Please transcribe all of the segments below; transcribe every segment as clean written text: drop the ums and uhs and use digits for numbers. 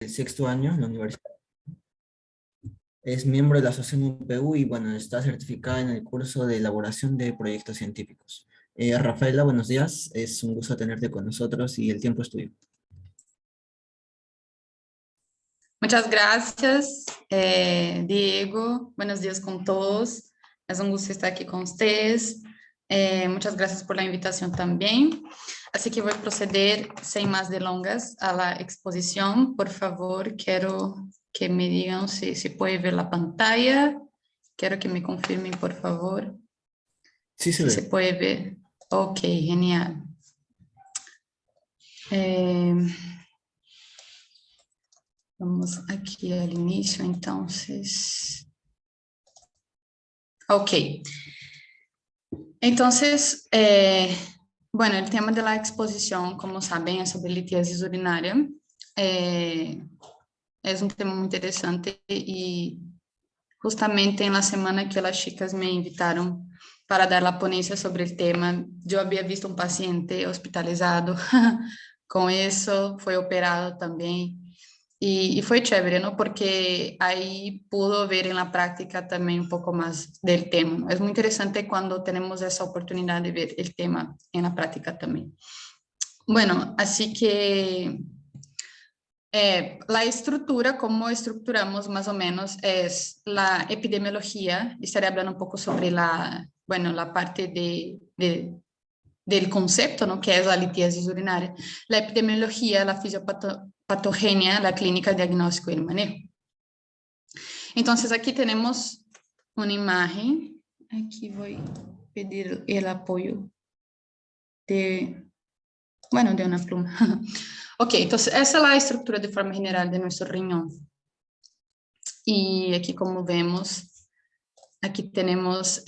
el sexto año en la universidad. Es miembro de la Asociación UPU y bueno, está certificada en el curso de elaboración de proyectos científicos. Rafaela, buenos días. Es un gusto tenerte con nosotros y el tiempo es tuyo. Muchas gracias, Diego. Buenos días con todos. Es un gusto estar aquí con ustedes. Muchas gracias por la invitación también. Así que voy a proceder sin más delongas a la exposición. Por favor, quiero que me digan si se puede ver la pantalla. Quiero que me confirmen, por favor, Sí se si se ve. puede ver. Ok, genial. Eh, Vamos aqui ao início, então. Ok. Entonces, bueno, el tema de la exposición, como saben, es sobre litiasis urinaria. Es un tema muy interesante y justamente en la semana que las chicas me invitaron para dar la ponencia sobre el tema, yo había visto un paciente hospitalizado con eso, fue operado también. Y fue chévere, ¿no? Porque ahí pudo ver en la práctica también un poco más del tema, ¿no? Es muy interesante cuando tenemos esa oportunidad de ver el tema en la práctica también. Bueno, así que la estructura, cómo estructuramos más o menos, es la epidemiología. Estaré hablando un poco sobre bueno, la parte del concepto, ¿no? Que es la litiasis urinaria, la epidemiología, la fisiopatogenia, la clínica, diagnóstico y el manejo. Entonces, aquí tenemos una imagen. Aquí voy a pedir el apoyo bueno, de una pluma. Ok, entonces esa es la estructura de forma general de nuestro riñón. Y aquí, como vemos, aquí tenemos,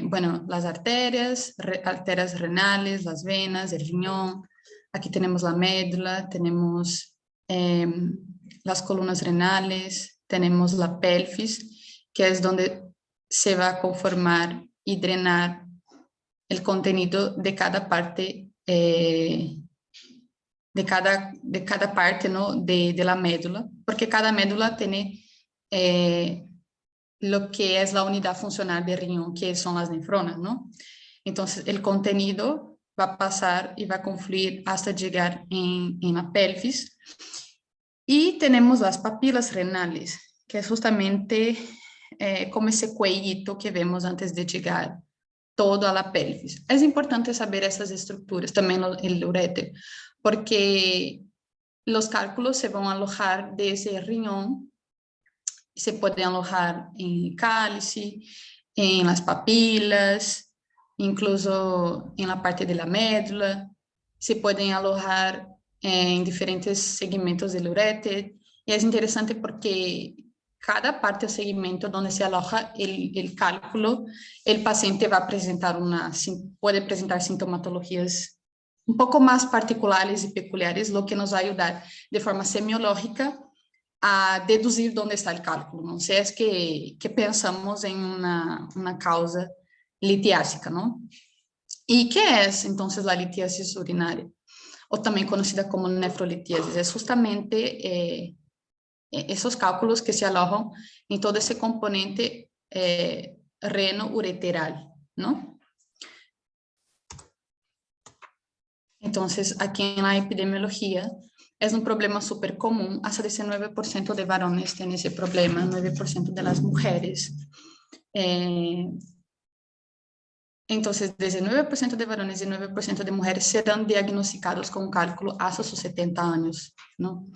bueno, las arterias renales, las venas, el riñón. Aquí tenemos la médula, tenemos las columnas renales, tenemos la pelvis, que es donde se va a conformar y drenar el contenido de cada parte, de cada parte, ¿no? de la médula, porque cada médula tiene lo que es la unidad funcional del riñón, que son las nefronas, ¿no? Entonces, el contenido va a pasar y va a confluir hasta llegar en la pelvis. Y tenemos las papilas renales, que es justamente como ese cuellito que vemos antes de llegar todo a la pelvis. Es importante saber esas estructuras, también el uréter, porque los cálculos se van a alojar de ese riñón, se pueden alojar en el cálice, en las papilas, incluso en la parte de la médula, se pueden alojar en diferentes segmentos del uréter, y es interesante porque cada parte o segmento donde se aloja el cálculo, el paciente va a presentar puede presentar sintomatologías un poco más particulares y peculiares, lo que nos va a ayudar de forma semiológica a deducir dónde está el cálculo, ¿no? Si es que pensamos en una causa litiásica, ¿no? ¿Y qué es entonces la litiasis urinaria? O también conocida como nefrolitiasis. Es justamente esos cálculos que se alojan en todo ese componente reno-ureteral, ¿no? Entonces, aquí en la epidemiología, es un problema súper común, hasta 19% de varones tienen ese problema, 9% de las mujeres. Entonces, 19% de varones y 9% de mujeres serán diagnosticados con cálculo hasta sus 70 años, ¿no?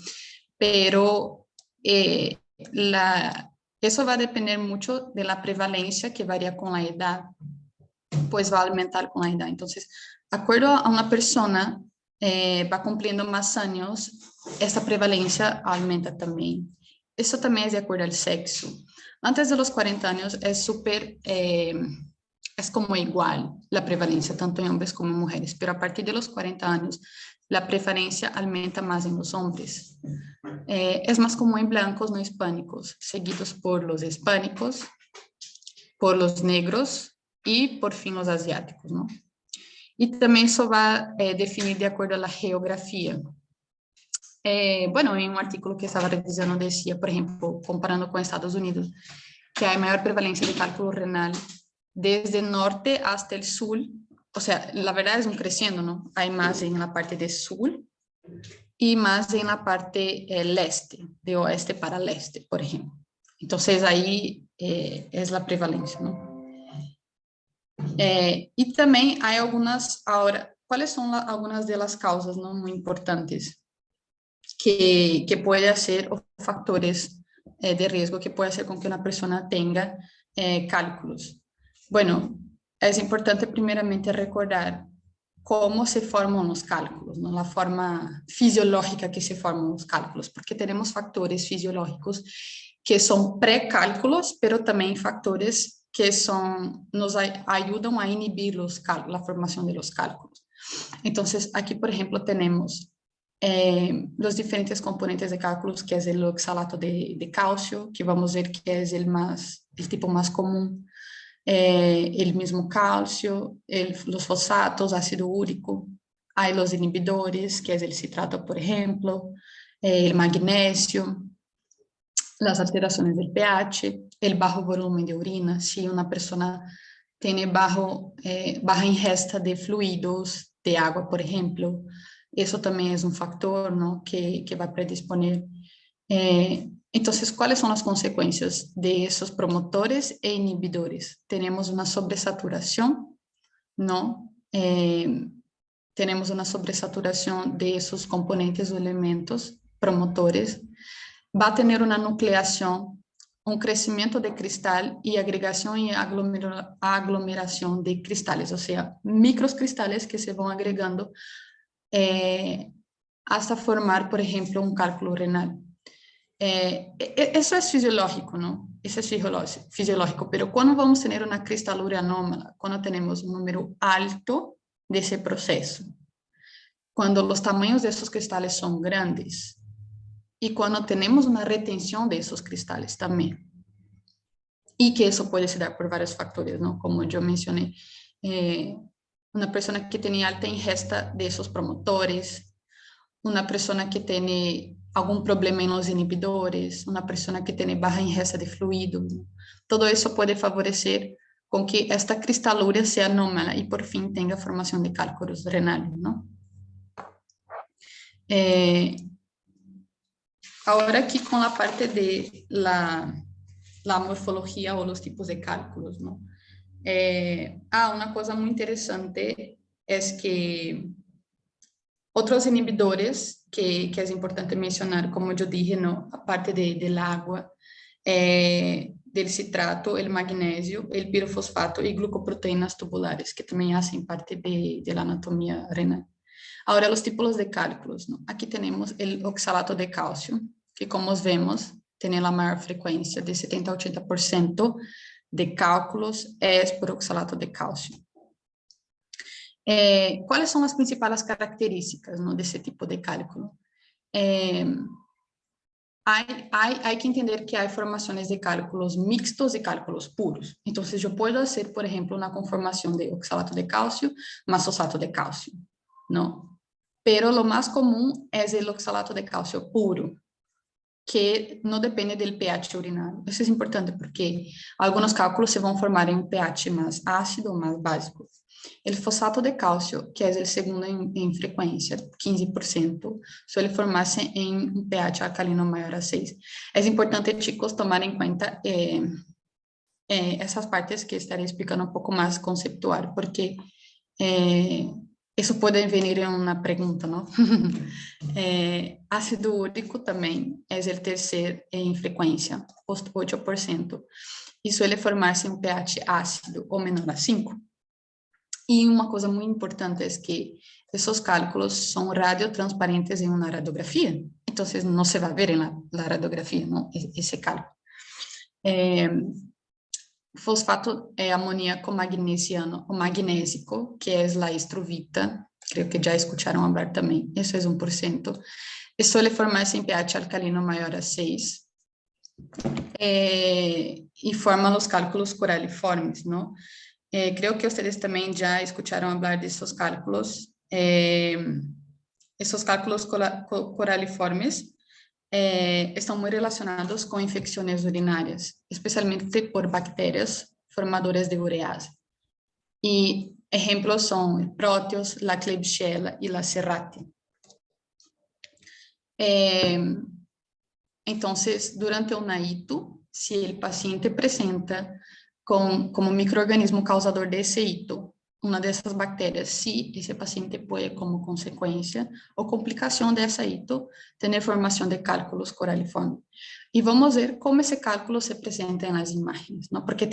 Pero eso va a depender mucho de la prevalencia, que varía con la edad, pues va a aumentar con la edad. Entonces, de acuerdo a una persona va cumpliendo más años, esta prevalencia aumenta también. Eso también es de acuerdo al sexo. Antes de los 40 años es es como igual la prevalencia, tanto en hombres como en mujeres, pero a partir de los 40 años la prevalencia aumenta más en los hombres. Es más común en blancos no hispánicos, seguidos por los hispánicos, por los negros y por fin los asiáticos, ¿no? Y también eso va a definir de acuerdo a la geografía. Bueno, em um artigo que estava revisando, decía, por exemplo, comparando com Estados Unidos, que hay maior prevalência de cálculo renal desde el norte hasta el sur. O sea, la verdad es un creciendo, ¿no? Hay más en la parte de sur y más en la parte leste, de oeste para leste, por ejemplo. Entonces, ahí es la prevalencia, ¿no? Y también hay algunas, ahora, ¿cuáles son algunas de las causas, ¿no? Muy importantes que puede hacer, o factores de riesgo que puede hacer con que una persona tenga cálculos? Bueno, es importante primeramente recordar cómo se forman los cálculos, ¿no? La forma fisiológica que se forman los cálculos, porque tenemos factores fisiológicos que son pré-cálculos, pero también factores que nos ayudan a inhibir la formación de los cálculos. Entonces, aquí, por ejemplo, tenemos los diferentes componentes de cálculos, que es el oxalato de calcio, que vamos a ver que es el tipo más común, el mismo calcio, los fosfatos, ácido úrico, hay los inhibidores, que es el citrato, por ejemplo, el magnesio, las alteraciones del pH, el bajo volumen de orina, si una persona tiene baja ingesta de fluidos, de agua, por ejemplo, eso también es un factor, ¿no? que va a predisponer. Entonces, ¿cuáles son las consecuencias de esos promotores e inhibidores? Tenemos una sobresaturación, ¿no? Tenemos una sobresaturación de esos componentes o elementos promotores. Va a tener una nucleación, un crecimiento de cristal y agregación y aglomeración de cristales, o sea, microcristales que se van agregando hasta formar, por ejemplo, un cálculo renal. Eso es fisiológico, ¿no? Eso es fisiológico, pero cuando vamos a tener una cristaluria anómala, cuando tenemos un número alto de ese proceso, cuando los tamaños de esos cristales son grandes y cuando tenemos una retención de esos cristales también, y que eso puede se dar por varios factores, ¿no? Como yo mencioné, una persona que tiene alta ingesta de esos promotores, una persona que tiene algún problema en los inhibidores, una persona que tiene baja ingesta de fluido, todo eso puede favorecer con que esta cristaluria sea anómala y por fin tenga formación de cálculos renales, ¿no? Ahora aquí con la parte de la morfología o los tipos de cálculos, ¿no? Una cosa muy interesante es que otros inhibidores que es importante mencionar, como yo dije, ¿no? Aparte del agua, del citrato, el magnesio, el pirofosfato y glucoproteínas tubulares, que también hacen parte de la anatomía renal. Ahora, los tipos de cálculos, ¿no? Aquí tenemos el oxalato de calcio, que como vemos, tiene la mayor frecuencia, de 70 a 80% de cálculos es por oxalato de calcio. ¿Cuáles son las principales características, ¿no? De ese tipo de cálculo? Hay que entender que hay formaciones de cálculos mixtos y cálculos puros. Entonces, yo puedo hacer, por ejemplo, una conformación de oxalato de calcio más fosfato de calcio, ¿no? Pero lo más común es el oxalato de calcio puro, que no depende del pH urinario. Eso es importante porque algunos cálculos se van a formar en un pH más ácido o más básico. El fosfato de calcio, que es el segundo en frecuencia, 15%, suele formarse en un pH alcalino mayor a 6. Es importante, chicos, tomar en cuenta esas partes que estaré explicando un poco más conceptual, porque eso puede venir en una pregunta, ¿no? Ácido úrico también es el tercer en frecuencia, 8%, y suele formarse en un pH ácido o menor a 5. Y una cosa muy importante es que esos cálculos son radiotransparentes en una radiografía, entonces no se va a ver en la radiografía, ¿no? Ese cálculo. Fosfato amoníaco magnesiano o magnésico, que es la estruvita, creo que ya escucharon hablar también, eso es 1%, y suele formarse en pH alcalino mayor a 6, y forma los cálculos coraliformes, ¿no? Creo que ustedes también ya escucharon hablar de esos cálculos. Esses cálculos coraliformes estão muito relacionados com infecções urinárias, especialmente por bactérias formadoras de urease. E exemplos são o Proteus, la Klebsiella e la Serratia. Então, durante o NAITO, se o paciente apresenta como microorganismo causador desse hito uma dessas bactérias, se esse paciente pode, como consequência ou complicação dessa hito, ter formação de cálculos coraliformes. E vamos ver como esse cálculo se apresenta nas imagens, não? Porque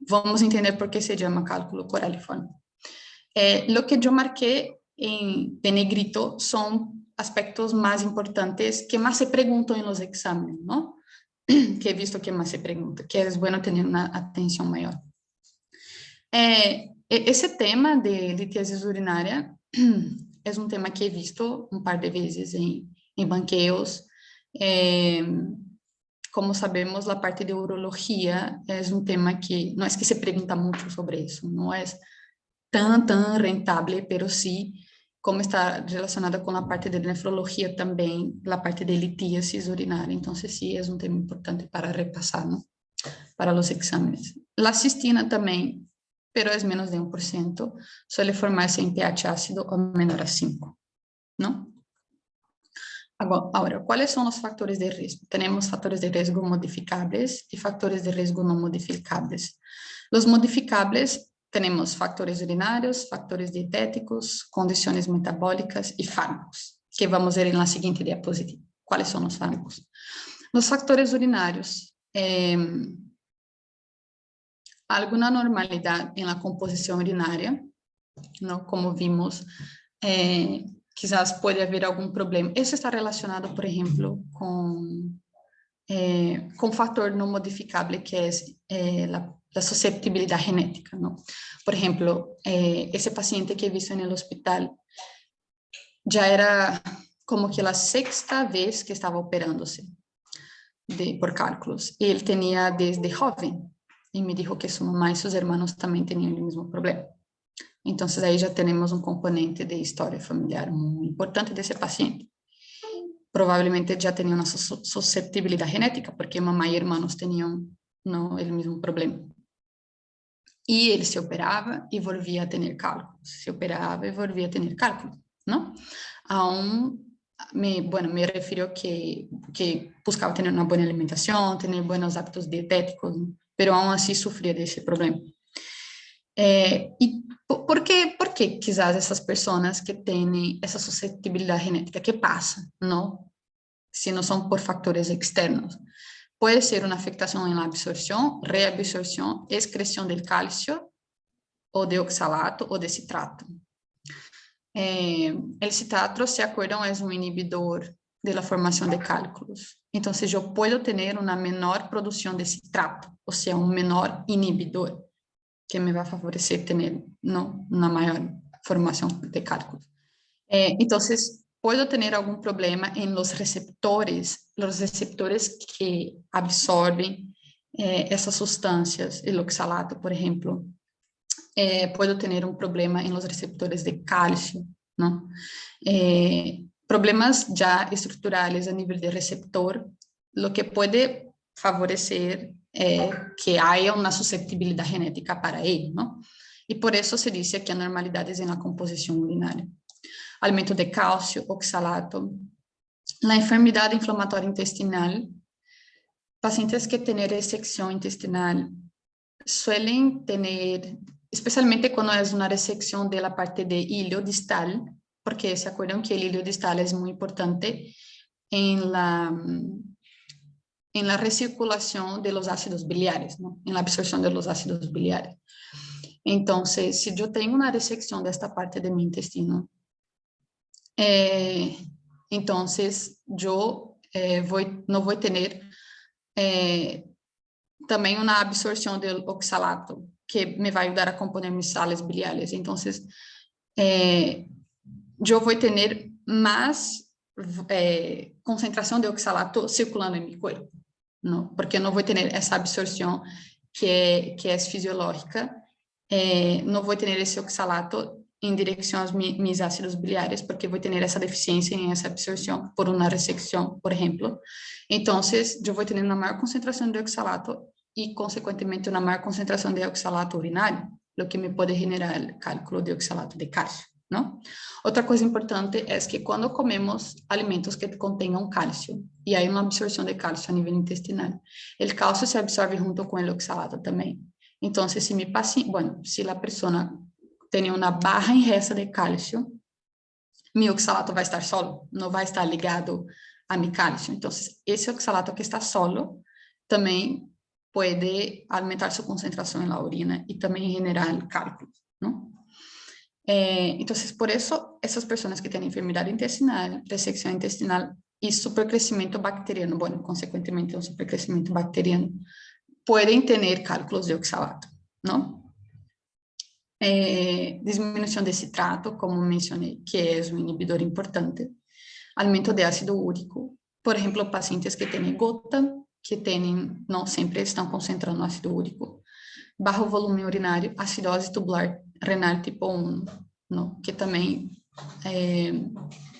vamos entender por que se chama cálculo coraliforme. O que eu marquei de negrito são aspectos mais importantes que mais se perguntam nos exames, não? Que he visto que mais se pergunta, que é bueno ter uma atenção maior. Esse tema de litíase urinária é um tema que he visto um par de vezes em banqueos. Como sabemos, a parte de urologia é um tema que não é que se pergunta muito sobre isso, não é tão rentável, mas sim, como está relacionada com a parte de nefrologia também, a parte de litíase urinária. Então, sim, é um tema importante para repassar, não? Para os exames. A cistina também, pero é menos de 1%, suele formarse em pH ácido ou menor a 5, não? Agora, quais são os fatores de risco? Temos fatores de risco modificáveis e fatores de risco não modificáveis. Os modificáveis, temos fatores urinários, fatores dietéticos, condições metabólicas e fármacos, que vamos ver na seguinte diapositiva. Quais são os fármacos? Os fatores urinários, alguma normalidade na composição urinária, não? Como vimos, quizás pode haver algum problema. Isso está relacionado, por exemplo, com fator não modificável, que é a susceptibilidade genética, não? Por exemplo, esse paciente que he visto no hospital já era como que a sexta vez que estava operando-se por cálculos. E ele tinha desde jovem, e me dijo que sua mamá e seus irmãos também tinham o mesmo problema. Então, aí já temos um componente de história familiar muito importante desse paciente. Provavelmente já tinha uma susceptibilidade genética, porque mamãe e irmãos tinham o mesmo problema. E ele se operava e volvia a ter cálculos. Se operava e volvia a ter cálculos, não? Me refiro que buscava ter uma boa alimentação, ter bons hábitos dietéticos, mas aún assim sofria desse problema. E por que quizás essas pessoas que têm essa suscetibilidade genética, que passa, não? Se não são por fatores externos. Pode ser uma afectação na absorção, reabsorção, excreção de cálcio, ou de oxalato, ou de citrato. O citrato, se acordam, é um inibidor da formação de cálculos. Então, eu posso ter uma menor produção de citrato, ou seja, um menor inibidor, que me vai favorecer ter uma maior formação de cálculos. Então, pode ter algum problema em los receptores que absorvem essas substâncias, o oxalato, por exemplo. Pode ter um problema em los receptores de cálcio, não? Problemas já estruturais a nível de receptor, o que pode favorecer que haja uma susceptibilidade genética para ele, não? E por isso se diz que há normalidades na composição urinária. Aumento de cálcio, oxalato, a enfermidade inflamatória intestinal. Pacientes que têm ressecção intestinal suelen ter, especialmente quando é uma ressecção da parte de ilho distal, porque se acordam que o ilho distal é muito importante em la recirculação de los ácidos biliares, ¿no? En la absorción de los ácidos biliares. Entonces, si yo tengo una resección de esta parte de mi intestino, entonces yo no voy a tener también una absorción del oxalato, que me va a ayudar a componer mis sales biliares. Entonces, yo voy a tener más concentración de oxalato circulando en mi cuerpo, ¿no? Porque no voy a tener esa absorción que es fisiológica, no voy a tener ese oxalato en dirección a mis ácidos biliares, porque voy a tener esa deficiencia en esa absorción por una resección, por ejemplo. Entonces, yo voy a tener una mayor concentración de oxalato y, consecuentemente, una mayor concentración de oxalato urinario, lo que me puede generar el cálculo de oxalato de calcio, ¿no? Otra cosa importante es que cuando comemos alimentos que contengan calcio y hay una absorción de calcio a nivel intestinal, el calcio se absorbe junto con el oxalato también. Entonces, si mi paciente, bueno, si la persona tiene una baja ingesta de calcio, mi oxalato va a estar solo, no va a estar ligado a mi calcio. Entonces, ese oxalato que está solo también puede aumentar su concentración en la orina y también generar cálculos, ¿no? Entonces, por eso, esas personas que tienen enfermedad intestinal, resección intestinal y supercrecimiento bacteriano, bueno, consecuentemente un supercrecimiento bacteriano, pueden tener cálculos de oxalato, ¿no? Disminuição de citrato, como mencionei, que é um inibidor importante. Aumento de ácido úrico, por exemplo, pacientes que têm gota, que têm, não sempre estão concentrando ácido úrico. Bajo volume urinário, acidose tubular renal tipo 1, não? Que também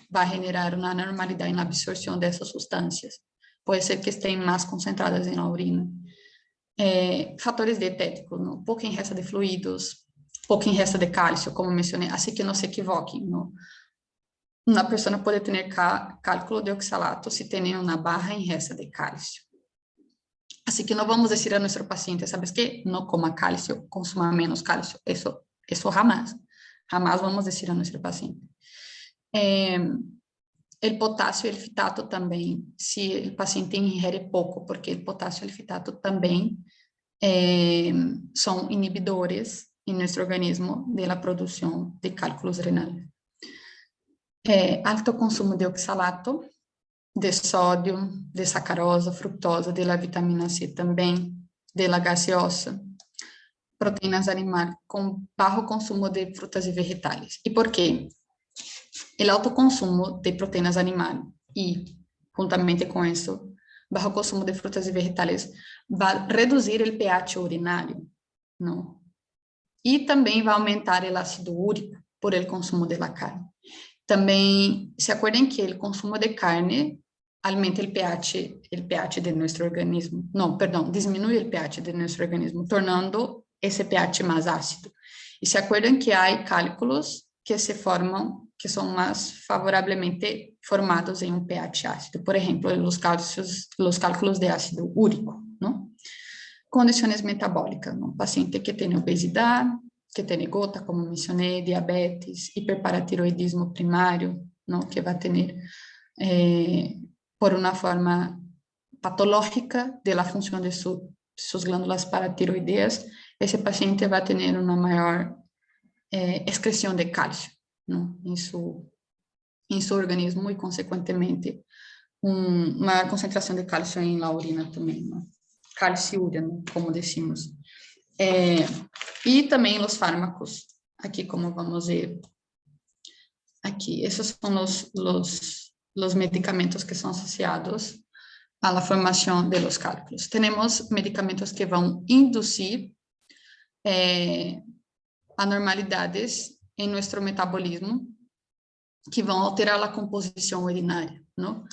vai generar uma anormalidade na absorção dessas substâncias. Pode ser que estejam mais concentradas na urina. Fatores dietéticos, não? Pouca ingesta de fluidos, pouca ingesta de cálcio, como mencionei, assim que não se equivoquem, não? Uma pessoa pode ter cálculo de oxalato se tem uma baja ingesta de cálcio. Assim que não vamos dizer a nosso paciente, sabes que não coma cálcio, consuma menos cálcio. Isso jamás. Jamás vamos dizer a nosso paciente. O potássio e o fitato também, se o paciente ingere pouco, porque o potássio e o fitato também são inibidores em nosso organismo de la produção de cálculos renais. Alto consumo de oxalato, de sódio, de sacarosa, fructosa, de la vitamina C também, de la gaseosa, proteínas animais com baixo consumo de frutas e vegetais. E por quê? O alto consumo de proteínas animais e, juntamente com isso, baixo consumo de frutas e vegetais vai reduzir o pH urinário, não? E também vai aumentar o ácido úrico por el consumo de la carne. Também, se acordem que o consumo de carne aumenta o pH de nosso organismo. Não, perdão, diminui o pH de nosso organismo, tornando esse pH mais ácido. E se acordam que há cálculos que se formam, que são mais favoravelmente formados em um pH ácido. Por exemplo, os cálculos de ácido úrico, não? Condições metabólicas, um paciente que tem obesidade, que tem gota, como mencionei, diabetes, hiperparatiroidismo primário, não? Que vai ter, por uma forma patológica de la função de suas glândulas paratiroideas, esse paciente vai ter uma maior excreção de cálcio, não? Em seu organismo e, consequentemente, maior concentração de cálcio em la urina também, não? Calciúria, né, como decimos. E também os fármacos, aqui como vamos ver, aqui, esses são os medicamentos que são associados à formação de los cálculos. Temos medicamentos que vão induzir anormalidades em nosso metabolismo, que vão alterar a composição urinária, não?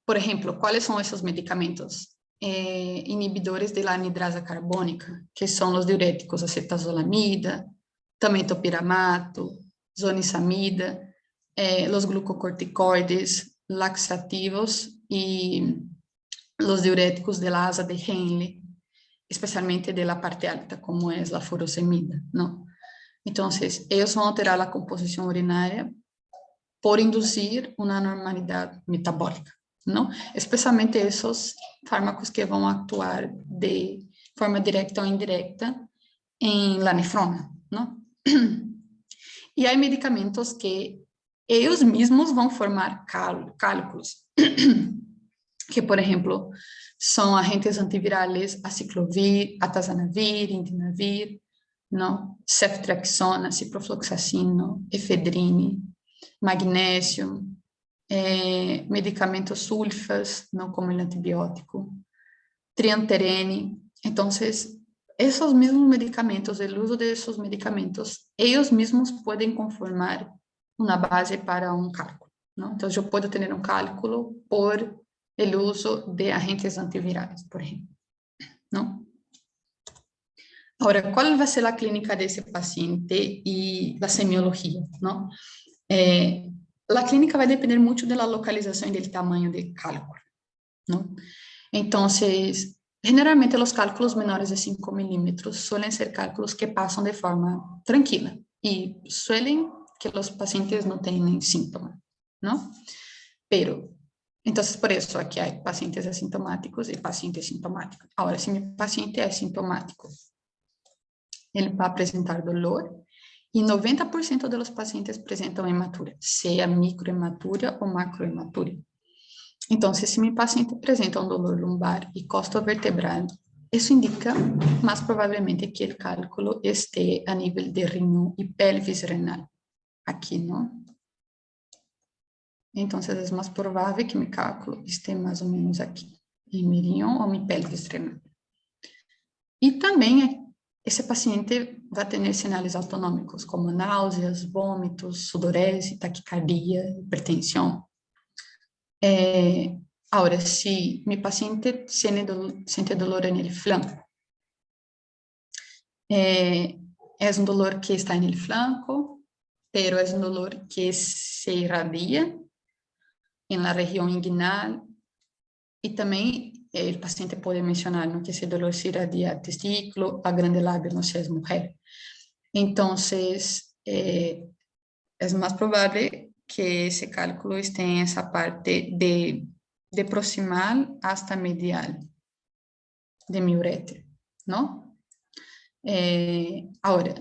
Por exemplo, quais são esses medicamentos? Inibidores de la anidrasa carbônica, que são os diuréticos acetazolamida, também topiramato, zonisamida, os glucocorticoides, laxativos e os diuréticos de la asa de Henle, especialmente de la parte alta, como é a furosemida, não? Então, eles vão alterar a composição urinária por induzir uma anormalidade metabólica, não? Especialmente esses fármacos que vão atuar de forma direta ou indireta em la nefrona, não? E há medicamentos que eles mesmos vão formar cálculos, que, por exemplo, são agentes antivirais, aciclovir, atazanavir, indinavir, não? Ceftriaxona, ciprofloxacino, efedrine, magnésio, medicamentos sulfas, não como o antibiótico, trianterene. Então, esos mismos medicamentos, el uso de esos medicamentos, ellos mismos pueden conformar una base para un cálculo, ¿no? Entonces, yo puedo tener un cálculo por el uso de agentes antivirales, por ejemplo, ¿no? Ahora, ¿cuál va a ser la clínica de ese paciente y la semiología, ¿no? La clínica vai depender muito da localização e do tamanho do cálculo, ¿no? Entonces, generalmente los cálculos menores de 5 milímetros suelen ser cálculos que pasan de forma tranquila y suelen que los pacientes no tengan síntomas, ¿no? Pero, entonces, por eso aquí hay pacientes asintomáticos y pacientes sintomáticos. Ahora, si mi paciente es sintomático, ele vai apresentar dolor e 90% dos pacientes apresentam hematúria, seja microhematúria ou macrohematúria. Então, se meu paciente apresenta um dolor lombar e costo-vertebral, isso indica, mais provavelmente, que o cálculo esteja a nível de riñón e pelvis renal, aqui, não? Então, é mais provável que meu cálculo esteja mais ou menos aqui, em meu riñón ou minha pelvis renal. E também, esse paciente vai ter sinais autonômicos, como náuseas, vômitos, sudorese, taquicardia, hipertensão. Ahora, si mi paciente siente dolor en el flanco, es un dolor que está en el flanco, pero es un dolor que se irradia en la región inguinal y también el paciente puede mencionar, ¿no?, que ese dolor se irradia al testículo, a grande labio, no si es mujer. Entonces, es más probable que ese cálculo esté en esa parte de proximal hasta medial de mi uréter, ¿no? Ahora,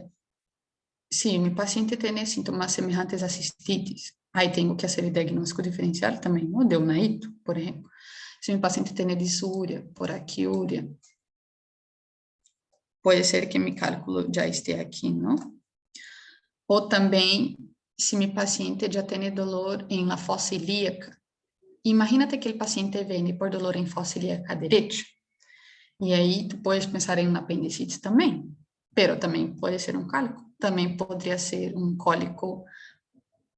si mi paciente tiene síntomas semejantes a cistitis, ahí tengo que hacer el diagnóstico diferencial también, ¿no?, de una hito, por ejemplo. Si mi paciente tiene disuria, poraquiuria, puede ser que mi cálculo ya esté aquí, ¿no? O también, si mi paciente ya tiene dolor en la fosa ilíaca, imagínate que el paciente viene por dolor en fosa ilíaca derecha, y ahí tú puedes pensar en una apendicitis también, pero también puede ser un cálculo, también podría ser un cólico,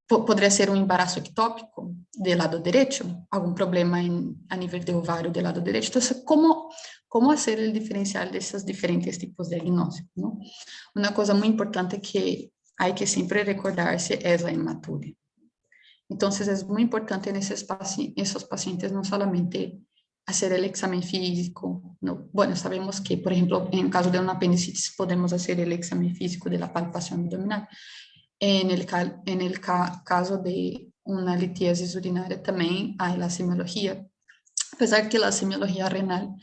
podría ser un embarazo ectópico del lado derecho, algún problema a nivel de ovario del lado derecho. Entonces, ¿cómo hacer el diferencial de esos diferentes tipos de diagnóstico, ¿no? Una cosa muy importante que hay que siempre recordarse es la hematuria. Entonces, es muy importante en esos pacientes no solamente hacer el examen físico, no, bueno, sabemos que, por ejemplo, en el caso de una apendicitis podemos hacer el examen físico de la palpación abdominal. En el caso de una litiasis urinaria también hay la semiología, a pesar que la semiología renal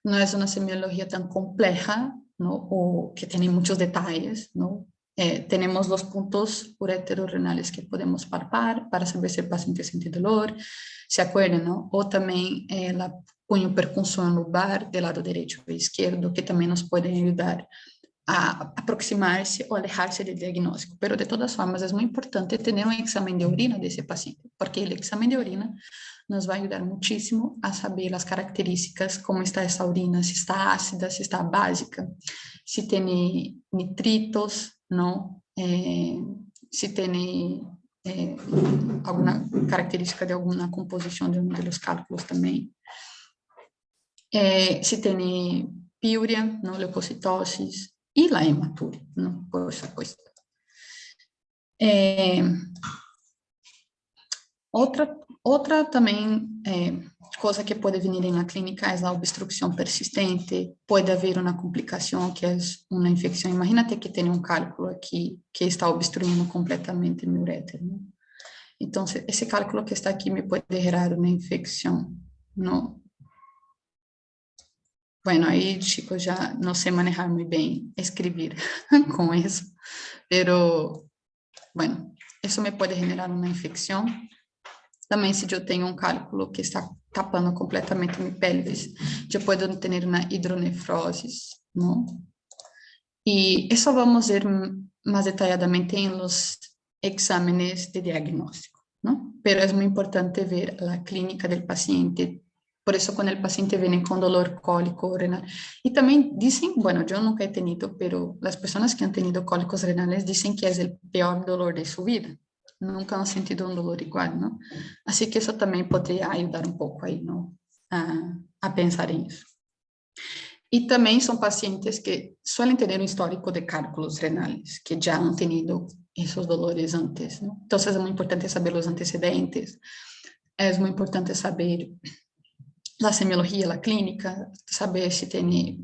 no es una semiología tan compleja, ¿no?, o que tiene muchos detalles, ¿no? Tenemos los puntos ureterorenales que podemos palpar para saber si el paciente siente dolor, ¿se acuerdan, no? O también la punho-percussão lumbar del lado derecho e izquierdo, que también nos pueden ayudar a aproximarse o alejarse del diagnóstico. Pero de todas formas es muy importante tener un examen de orina de ese paciente, porque el examen de orina nos va a ayudar muchísimo a saber las características, cómo está esa orina, si está ácida, si está básica, si tiene nitritos, ¿no? Si tiene alguna característica de alguna composición de uno de los cálculos también. Si tiene piuria, ¿no?, leucocitosis y la hematuria, ¿no?, por supuesto. Outra também coisa que pode vir na clínica é a obstrução persistente, pode haver uma complicação que é uma infecção. Imagínate que tem cálculo aqui que está obstruindo completamente meu uréter, ¿no? Então, esse cálculo que está aqui me pode gerar uma infecção, ¿no? Bueno, aí, chicos, já não sei manejar muito bem escrever com isso, pero, bueno, isso me pode generar uma infecção. Também, se eu tenho cálculo que está tapando completamente minha pelvis, eu posso ter uma hidronefrose, não? E isso vamos ver mais detalhadamente em los exámenes de diagnóstico, não? Pero é muito importante ver a clínica do paciente Por eso cuando el paciente viene con dolor cólico renal. Y también dicen, bueno, yo nunca he tenido, pero las personas que han tenido cólicos renales dicen que es el peor dolor de su vida. Nunca han sentido un dolor igual, ¿no? Así que eso también podría ayudar un poco ahí, ¿no? A pensar en eso. Y también son pacientes que suelen tener un histórico de cálculos renales, que ya han tenido esos dolores antes, ¿no? Entonces es muy importante saber los antecedentes, es muy importante saber la semiología, la clínica, saber si tiene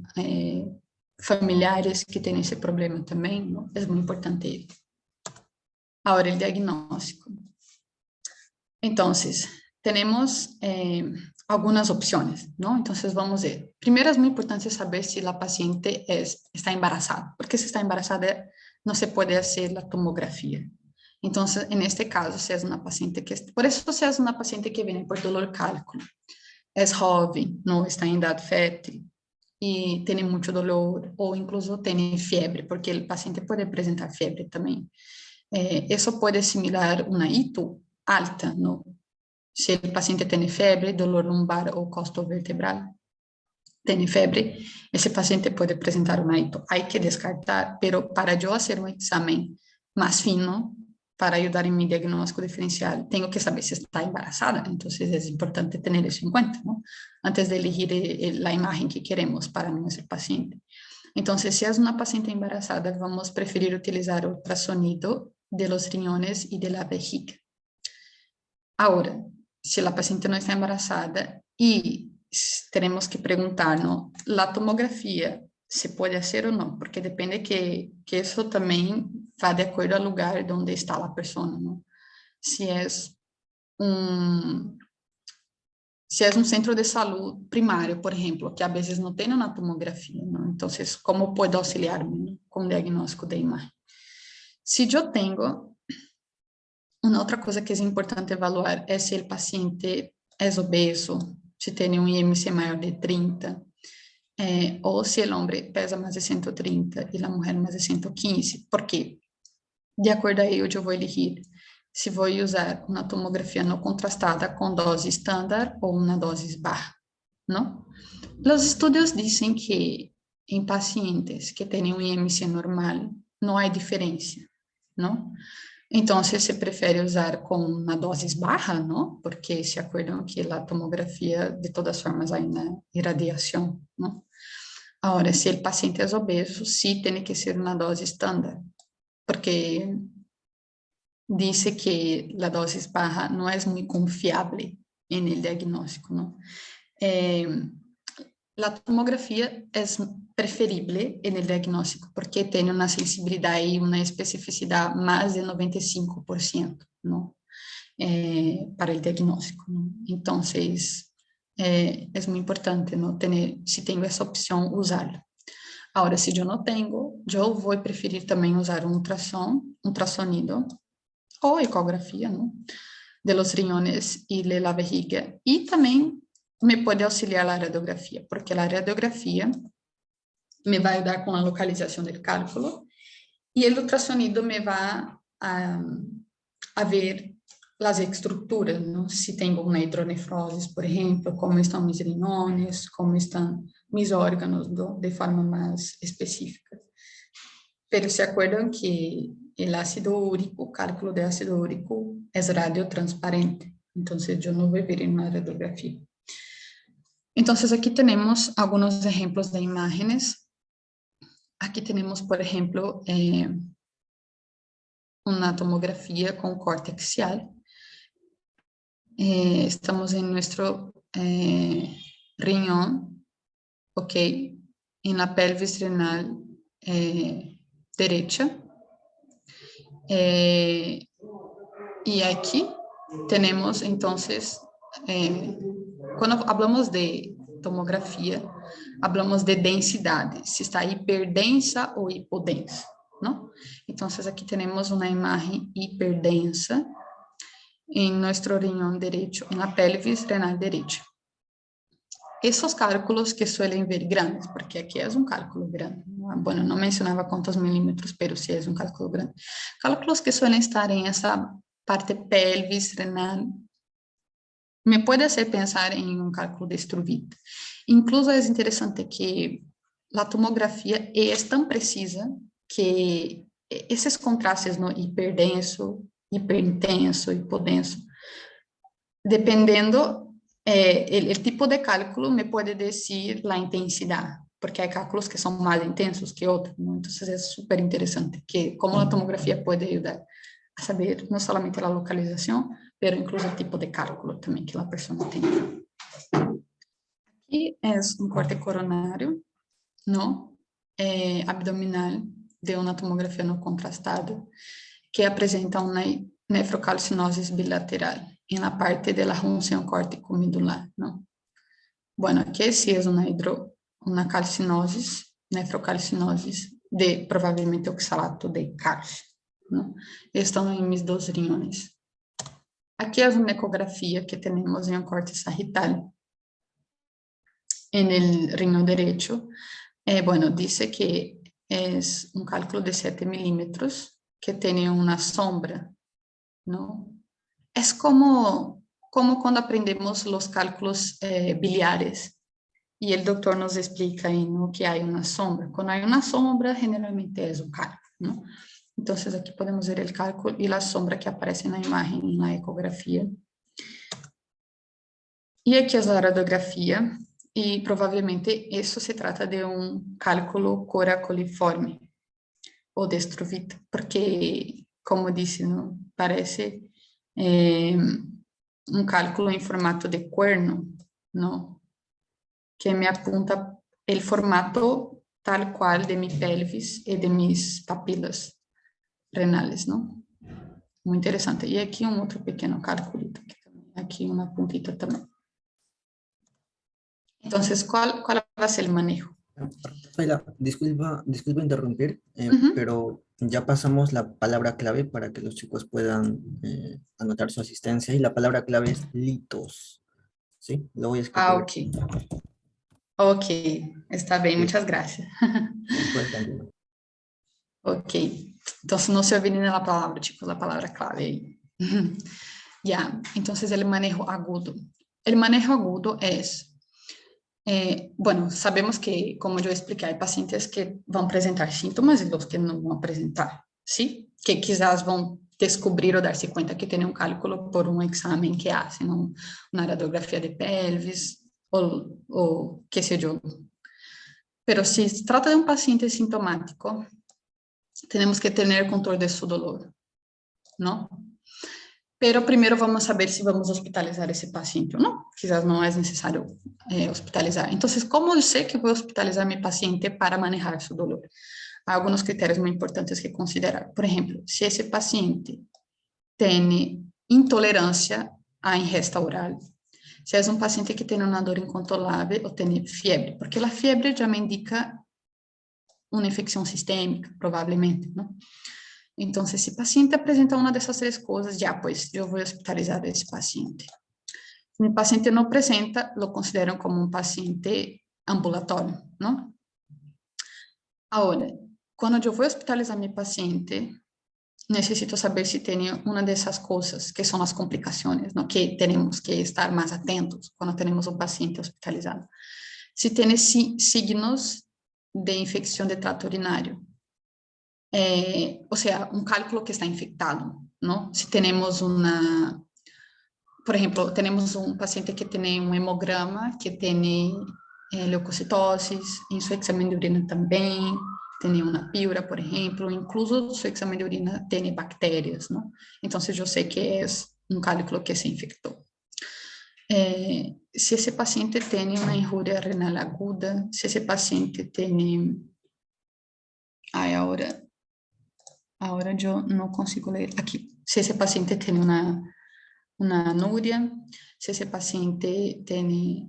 familiares que tienen ese problema también, ¿no? Es muy importante. Ahora, el diagnóstico. Entonces, tenemos algunas opciones, ¿no? Entonces, vamos a ver. Primero, es muy importante saber si la paciente está embarazada, porque si está embarazada, no se puede hacer la tomografía. Entonces, en este caso, si es una paciente que... Por eso, si es una paciente que viene por dolor cálculo, es joven, no está en edad fértil y tiene mucho dolor o incluso tiene fiebre, porque el paciente puede presentar fiebre también. Eso puede similar una hito alta, ¿no? Si el paciente tiene fiebre, dolor lumbar o costovertebral, tiene fiebre, ese paciente puede presentar una hito. Hay que descartar, pero para yo hacer un examen más fino, para ayudar en mi diagnóstico diferencial, tengo que saber si está embarazada. Entonces es importante tener eso en cuenta, ¿no? Antes de elegir la imagen que queremos para nuestro paciente. Entonces, si es una paciente embarazada, vamos a preferir utilizar ultrasonido de los riñones y de la vejiga. Ahora, si la paciente no está embarazada y tenemos que preguntarnos, ¿la tomografía se puede hacer o no? Porque depende que eso también va de acuerdo al lugar donde está la persona, ¿no? Si es un, si es un centro de salud primario, por ejemplo, que a veces no tiene una tomografía, ¿no? Entonces, ¿cómo puedo auxiliarme, ¿no? Con diagnóstico de imagen? Si yo tengo, una otra cosa que es importante evaluar es si el paciente es obeso, si tiene un IMC mayor de 30, o si el hombre pesa más de 130 y la mujer más de 115, porque de acuerdo a ello yo voy a elegir si voy a usar una tomografía no contrastada con dosis estándar o una dosis baja, ¿no? Los estudios dicen que en pacientes que tienen un IMC normal no hay diferencia, ¿no? Entonces se prefiere usar con una dosis baja, ¿no? Porque se acuerdan que la tomografía, de todas formas, hay una irradiación, ¿no? Ahora, si el paciente es obeso, sí tiene que ser una dosis estándar, porque dice que la dosis baja no es muy confiable en el diagnóstico, ¿no? La tomografía es preferible en el diagnóstico porque tiene una sensibilidad y una especificidad más de 95%, ¿no? Para el diagnóstico, ¿no? Entonces, es muy importante, ¿no? Tener, si tengo esa opción, usarla. Ahora, si yo no tengo, yo voy a preferir también usar un ultrasonido o ecografía, ¿no? De los riñones y de la vejiga. Y también me puede auxiliar la radiografía, porque la radiografía me va a ayudar con la localización del cálculo y el ultrasonido me va a ver las estructuras, ¿no? Si tengo una hidronefrosis, por ejemplo, cómo están mis riñones, cómo están mis órganos, ¿no? De forma más específica. Pero se acuerdan que el ácido úrico, cálculo de ácido úrico, es radiotransparente. Entonces, yo no voy a ver en una radiografía. Entonces, aquí tenemos algunos ejemplos de imágenes. Aquí tenemos, por ejemplo, una tomografía con corte axial. Estamos en nuestro riñón, ¿ok? En la pelvis renal derecha. Y aquí tenemos entonces, cuando hablamos de tomografía, hablamos de densidad, si está hiperdensa o hipodensa, ¿no? Entonces aquí tenemos una imagen hiperdensa en nuestro riñón derecho, en la pelvis renal derecha. Esos cálculos que suelen ver grandes, porque aquí es un cálculo grande, ¿no? Bueno, no mencionaba cuántos milímetros, pero sí es un cálculo grande. Cálculos que suelen estar en esa parte pelvis renal me puede hacer pensar em um cálculo de Struvita. Incluso é interessante que a tomografia é tão precisa que esses contrastes no hiperdenso, hiperintenso, hipodenso, dependendo o tipo de cálculo, me pode dizer a intensidade, porque há cálculos que são mais intensos que outros, ¿no? Então é super interessante que como a tomografia pode ajudar a saber não somente a localização, mas incluso o tipo de cálculo também que a pessoa tem. Aqui é um corte coronário, não? Abdominal de uma tomografia não contrastada, que apresenta uma nefrocalcinose bilateral na parte da junção córtico-medular, não? Bueno, aqui sí é uma calcinose, nefrocalcinose de provavelmente oxalato de cálcio, não? Estão em mis dois riñones. Aqui é uma ecografia que temos em um corte sagital en el riñón derecho. Bueno, dice que es un cálculo de 7 milímetros que tiene una sombra, ¿no? Es como cuando aprendemos los cálculos biliares y el doctor nos explica ahí, ¿no? Que hay una sombra. Cuando hay una sombra, generalmente es un cálculo, ¿no? Entonces aquí podemos ver el cálculo y la sombra que aparece en la imagen, en la ecografía. E aqui é a radiografia, e provavelmente isso se trata de um cálculo coracoliforme, ou de Struvita, porque, como disse, não, parece um cálculo em formato de cuerno, não? Que me apunta o formato tal qual de mi pelvis e de mis papilas renales, não? Muito interessante. E aqui um outro pequeno cálculo, aqui uma puntita também. Entonces, ¿cuál va a ser el manejo? Rafaela, disculpa interrumpir, Uh-huh. pero ya pasamos la palabra clave para que los chicos puedan anotar su asistencia y la palabra clave es litos, ¿sí? Lo voy a escribir. Ok. Ok, está bem, muchas gracias. Puedes continuar. Ok, entonces no se olviden de la palabra, chicos, la palabra clave ahí. Ya, entonces el manejo agudo. El manejo agudo es, bueno, sabemos que, como yo expliqué, hay pacientes que van a presentar síntomas y los que no van a presentar, ¿sí? Que quizás van descobrir o darse cuenta que tienen un cálculo por un examen que hacen, una radiografía de pelvis o qué sé yo. Pero si se trata de un paciente sintomático, tenemos que tener control de su dolor, ¿no? Pero primero vamos a saber si vamos a hospitalizar ese paciente o no. Quizás no es necesario hospitalizar. Entonces, ¿cómo yo sé que voy a hospitalizar a mi paciente para manejar su dolor? Hay algunos criterios muy importantes que considerar. Por ejemplo, si ese paciente tiene intolerancia a ingesta oral, si es un paciente que tiene una dor incontrolable o tiene fiebre, porque la fiebre ya me indica una infección sistémica, probablemente, ¿no? Entonces, si el paciente presenta una de esas tres cosas, ya pues yo voy a hospitalizar a ese paciente. Si mi paciente no presenta, lo consideran como un paciente ambulatorio, ¿no? Ahora, cuando yo voy a hospitalizar a mi paciente, necesito saber si tiene una de esas cosas que son las complicaciones, ¿no? Que tenemos que estar más atentos cuando tenemos un paciente hospitalizado. Si tiene signos de infección de trato urinario, o sea, un cálculo que está infectado, ¿no? Si tenemos por ejemplo, tenemos un paciente que tiene un hemograma, que tiene leucocitosis, en su examen de orina también, tiene una piura, por ejemplo, incluso su examen de orina tiene bacterias, ¿no? Entonces yo sé que es un cálculo que se infectó. Si ese paciente tiene una injuria renal aguda, si ese paciente tiene... Ay, ahora yo no consigo leer aquí. Si ese paciente tiene una anuria, si ese paciente tiene,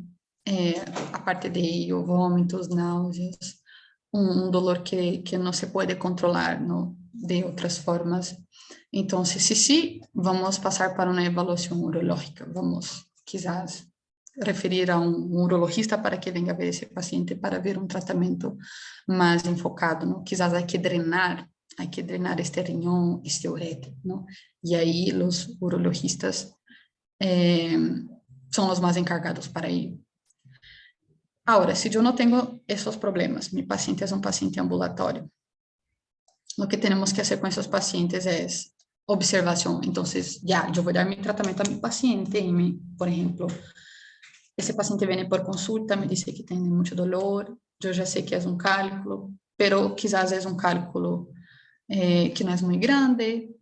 aparte de ello, vómitos, náuseas, un dolor que no se puede controlar, ¿no? De otras formas. Entonces, sí, vamos a pasar para una evaluación urológica. Vamos, quizás, referir a un urologista para que venga a ver ese paciente para ver un tratamiento más enfocado, ¿no? Quizás hay que drenar este riñón, este ureter, ¿no? Y ahí los urologistas son los más encargados para ello. Ahora, si yo no tengo esos problemas, mi paciente es un paciente ambulatorio, lo que tenemos que hacer con esos pacientes es observación. Entonces, ya, yo voy a dar mi tratamiento a mi paciente y, por ejemplo, ese paciente viene por consulta, me dice que tiene mucho dolor, yo ya sé que es un cálculo, pero quizás es un cálculo que no es muy grande,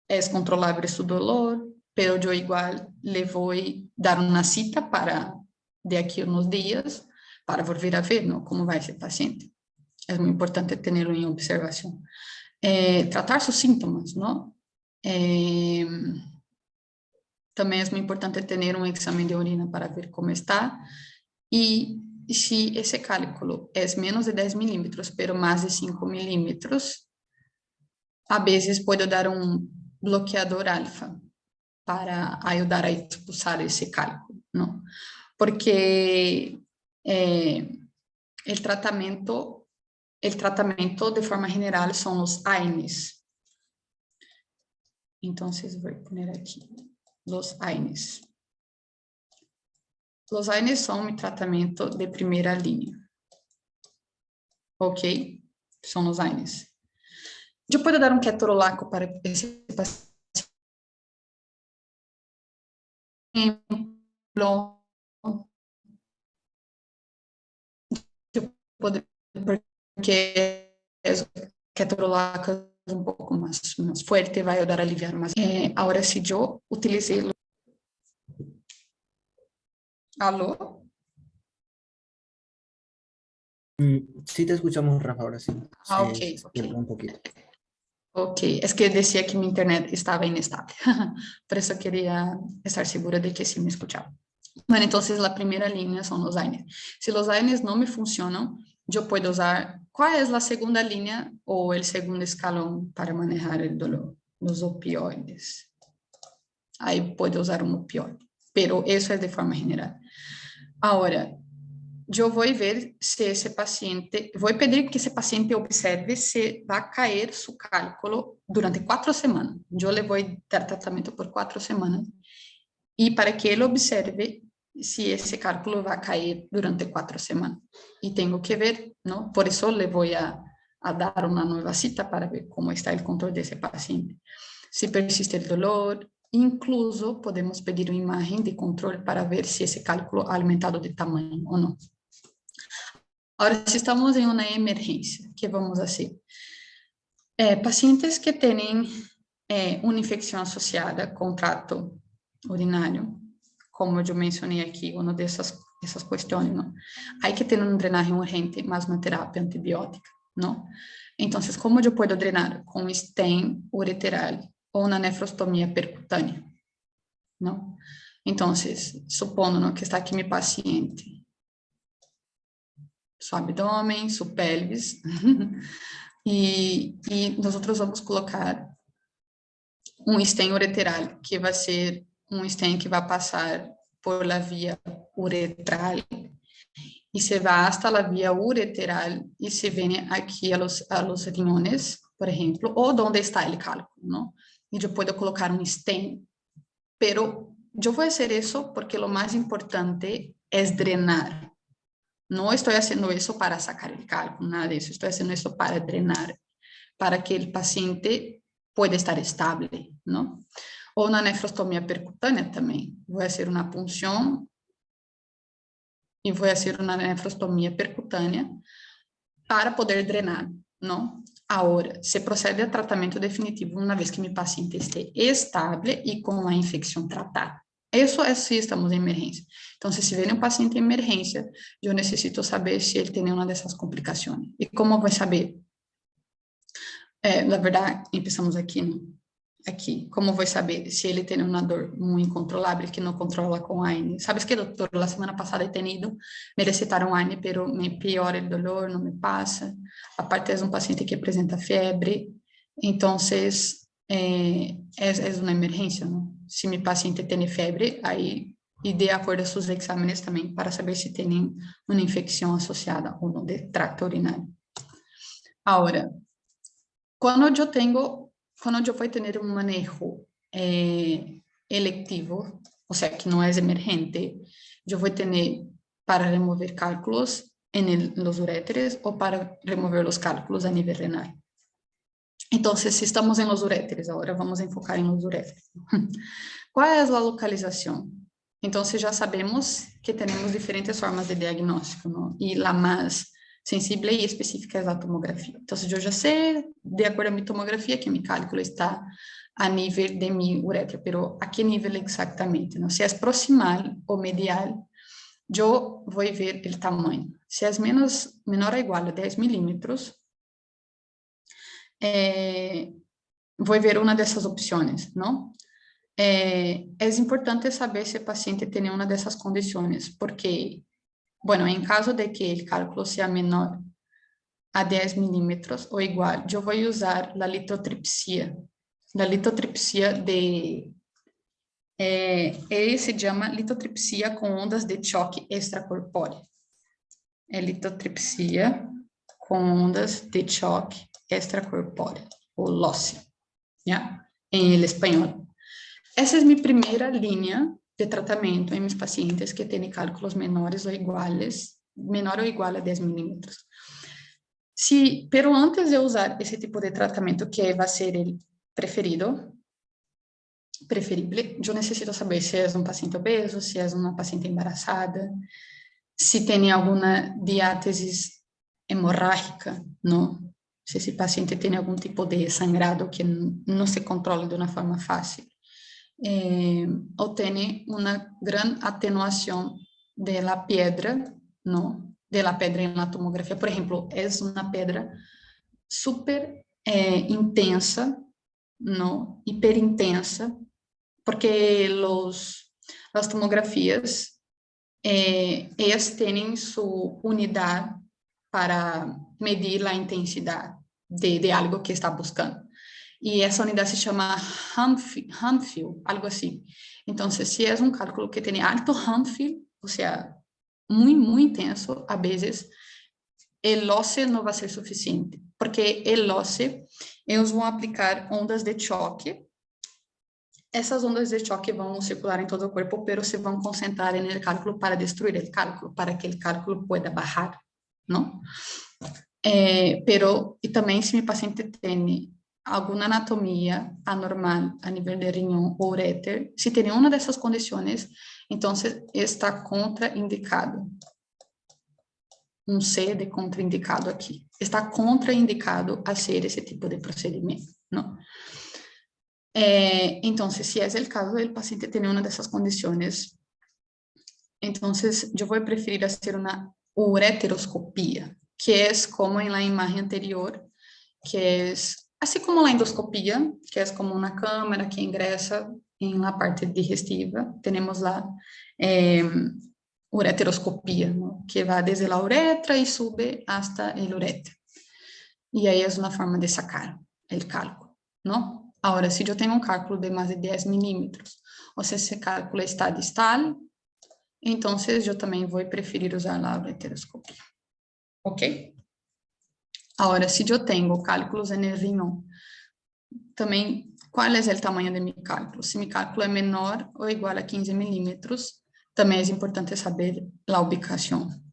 es controlable su dolor, pero yo igual le voy a dar una cita para de aquí a unos días para volver a ver, ¿no? Cómo va ese paciente. Es muy importante tenerlo en observación. Tratar sus síntomas, ¿no? También es muy importante tener un examen de orina para ver cómo está. Y si ese cálculo es menos de 10 milímetros, pero más de 5 milímetros, a veces puedo dar un bloqueador alfa para ayudar a expulsar ese cálculo, ¿no? Porque el tratamiento de forma general son los AINES. Entonces voy a poner aquí los AINES. Los AINES son mi tratamiento de primera línea. ¿Ok? Son los AINES. Yo puedo dar un ketorolaco para ese ejemplo. Yo puedo, porque es ketorolaco es un poco más fuerte, va a ayudar a aliviar más. Ahora, si yo utilicé... ¿Aló? Sí te escuchamos, Rafa, ahora sí. Ok, Se ok. pierde un poquito. Ok, es que decía que mi internet estaba inestable, por eso quería estar segura de que sí me escuchaba. Bueno, entonces la primera línea son los AINES. Si los AINES no me funcionan, yo puedo usar, ¿cuál es la segunda línea o el segundo escalón para manejar el dolor? Los opioides. Ahí puedo usar un opioide, pero eso es de forma general. Ahora, yo voy a ver si ese paciente, voy a pedir que ese paciente observe si va a caer su cálculo durante 4 semanas. Yo le voy a dar tratamiento por 4 semanas y para que él observe si ese cálculo va a caer durante 4 semanas. Y tengo que ver, ¿no? Por eso le voy a dar una nueva cita para ver cómo está el control de ese paciente. Si persiste el dolor, incluso podemos pedir una imagen de control para ver si ese cálculo ha aumentado de tamaño o no. Ahora, si estamos en una emergencia, ¿qué vamos a hacer? Pacientes que tienen una infección asociada con trato urinario, como yo mencioné aquí, una de esas cuestiones, ¿no? Hay que tener un drenaje urgente más una terapia antibiótica, ¿no? Entonces, ¿cómo yo puedo drenar? Con un stent ureteral o una nefrostomía percutánea, ¿no? Entonces, supondo, ¿no?, que está aquí mi paciente, su abdômen, su pelvis, e nós vamos colocar um stent ureteral, que vai ser um stent que vai passar por la via uretral e se vai hasta la via ureteral e se vem aqui a los riñones, por exemplo, ou onde está o cálculo, não? E eu posso colocar um stent, pero eu vou fazer isso porque o mais importante é drenar. No estoy haciendo eso para sacar el cálculo, nada de eso. Estoy haciendo eso para drenar, para que el paciente pueda estar estable, ¿no? O una nefrostomía percutánea también. Voy a hacer una punción y voy a hacer una nefrostomía percutánea para poder drenar, ¿no? Ahora, se procede a tratamento definitivo una vez que mi paciente esté estable y con la infección tratada. Isso é se estamos em emergência. Então, se vem um paciente em emergência, eu necessito saber se ele tem nenhuma dessas complicações. E como vai saber? Na verdade, começamos aqui, né? Aqui. Como vou saber se ele tem uma dor muito incontrolável que não controla com AINE? Sabes que, doutor, a semana passada he tenido, me recetaram AINE, pero me piora o dolor, não me passa. Aparte, é um paciente que apresenta febre. Então, é uma emergência, não? Se mi paciente tem febre, aí e de acordo com seus exames também, para saber se tem uma infecção associada ou não de trato urinário. Agora, quando eu vou ter um manejo electivo, o sea, que no es emergente, yo voy a tener para remover cálculos en los uréteres o para remover los cálculos a nivel renal. Entonces, si estamos en los uréteres, ahora vamos a enfocar en los uréteres. ¿Cuál es la localización? Entonces, ya sabemos que tenemos diferentes formas de diagnóstico, ¿no? Y la más sensible y específica es la tomografía. Entonces, yo ya sé, de acuerdo a mi tomografía, que mi cálculo está a nivel de mi uretra, pero ¿a qué nivel exactamente? ¿No? Si es proximal o medial, yo voy a ver el tamaño. Si es menor o igual a 10 milímetros, voy a ver una de esas opciones, ¿no? Es importante saber si el paciente tiene una de esas condiciones, porque, bueno, en caso de que el cálculo sea menor a 10 milímetros o igual, yo voy a usar la litotripsia. La litotripsia se llama litotripsia con ondas de choque extracorpóreo. Litotripsia com ondas de choque extracorpóreo, o LOCE, ¿ya? En el español. Esa es mi primera línea de tratamiento en mis pacientes que tienen cálculos menores o iguales, menor o igual a 10 milímetros. Sí, pero antes de usar ese tipo de tratamiento, que va a ser el preferible, yo necesito saber si es un paciente obeso, si es una paciente embarazada, si tiene alguna diátesis hemorrágica, ¿no? Si ese paciente tiene algún tipo de sangrado que no se controla de una forma fácil. O tiene una gran atenuación de la piedra, ¿no? De la piedra en la tomografía. Por ejemplo, es una piedra súper intensa, ¿no? Hiperintensa, porque las tomografías, ellas tienen su unidad para medir la intensidad de algo que está buscando. Y esa unidad se llama Hanfield, algo así. Entonces, si es un cálculo que tiene alto Hanfield, o sea, muy, muy intenso, a veces el LOCE no va a ser suficiente, porque el LOCE, ellos van a aplicar ondas de choque. Essas ondas de choque vão circular em todo o corpo, pero se vão concentrar en el cálculo para destruir el cálculo, para que el cálculo pueda bajar, ¿no? Pero, e também se mi paciente tem alguma anatomia anormal a nível de riñón o uréter, se tem uma dessas condições, então está contraindicado. Um C de contraindicado aqui. Está contraindicado a hacer esse tipo de procedimento, ¿no? Entonces, si es el caso del paciente tiene una de esas condiciones, entonces yo voy a preferir hacer una ureteroscopía, que es como en la imagen anterior, que es así como la endoscopía, que es como una cámara que ingresa en la parte digestiva. Tenemos la ureteroscopía, ¿no? Que va desde la uretra y sube hasta el uréter. Y ahí es una forma de sacar el cálculo, ¿no? Ahora, si yo tengo un cálculo de más de 10 milímetros, o si ese cálculo está distal, entonces yo también voy a preferir usar la ureteroscopia. ¿Ok? Ahora, si yo tengo cálculos en el riñón, también, ¿cuál es el tamaño de mi cálculo? Si mi cálculo es menor o igual a 15 milímetros, también es importante saber la ubicación.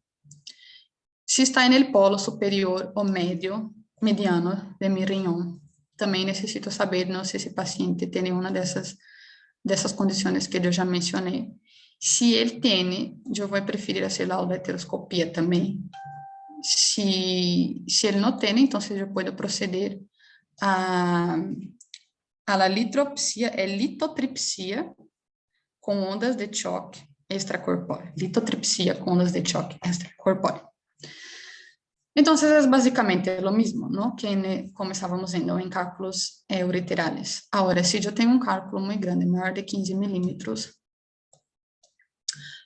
Si está en el polo superior o mediano de mi riñón, também necessito saber, não sei se esse paciente tem uma dessas condições que eu já mencionei. Se ele tem, eu vou preferir fazer a ureteroscopia também. Se ele não tem, então eu posso proceder a la litotripsia com ondas de choque extracorpóreo. Litotripsia com ondas de choque extracorpóreo. Entonces es básicamente lo mismo, ¿no? Que como estábamos viendo en cálculos ureterales. Ahora, si yo tengo un cálculo muy grande, mayor de 15 milímetros,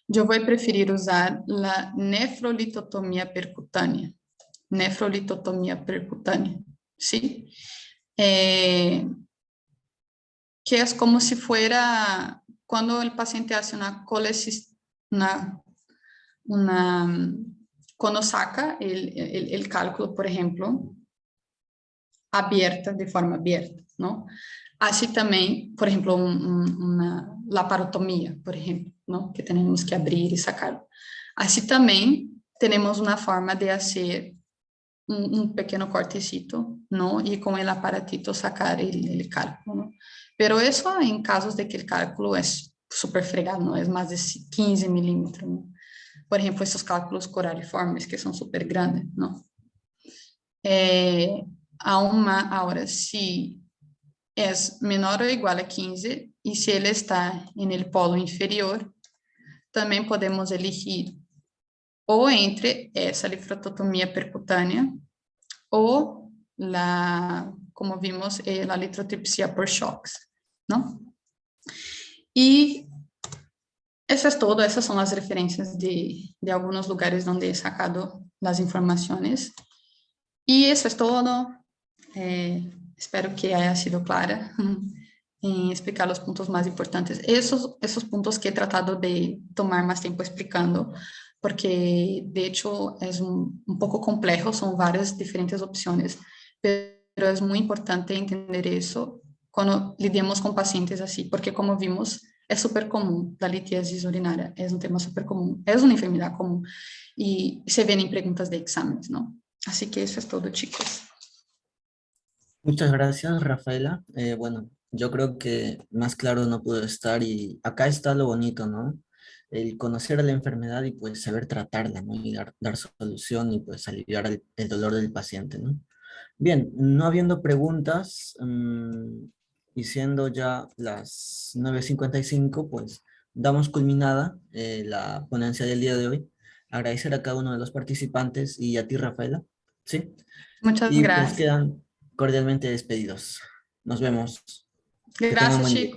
yo voy a preferir usar la nefrolitotomía percutánea. Nefrolitotomía percutánea, ¿sí? Que es como si fuera cuando el paciente hace una cuando saca el cálculo, por ejemplo, de forma abierta, ¿no? Así también, por ejemplo, una laparotomia, por ejemplo, ¿no? Que tenemos que abrir y sacar. Así también tenemos una forma de hacer un pequeño cortecito, ¿no? Y con el aparatito sacar el cálculo, ¿no? Pero eso en casos de que el cálculo es súper fregado, ¿no? Es más de 15 milímetros, ¿no? Por ejemplo, esos cálculos coraliformes que son súper grandes, ¿no? Aún más, ahora, si es menor o igual a 15 y si él está en el polo inferior, también podemos elegir o entre esa lifrototomía percutánea o como vimos, la litrotripsia por shocks, ¿no? Y eso es todo, esas son las referencias de algunos lugares donde he sacado las informaciones. Y eso es todo. Espero que haya sido clara en explicar los puntos más importantes. Esos puntos que he tratado de tomar más tiempo explicando, porque de hecho es un poco complejo, son varias diferentes opciones, pero es muy importante entender eso cuando lidiamos con pacientes así, porque como vimos, es súper común, la litiasis urinaria es un tema súper común, es una enfermedad común, y se ven en preguntas de exámenes, ¿no? Así que eso es todo, chicos. Muchas gracias, Rafaela. Bueno, yo creo que más claro no pudo estar y acá está lo bonito, ¿no? El conocer la enfermedad y pues saber tratarla, ¿no? Y dar solución y pues aliviar el dolor del paciente, ¿no? Bien, no habiendo preguntas, y siendo ya las 9:55, pues damos culminada la ponencia del día de hoy. Agradecer a cada uno de los participantes y a ti, Rafaela, ¿sí? Muchas Y pues gracias. quedan cordialmente despedidos. Nos vemos. Que tengan Gracias, buen día. chicos.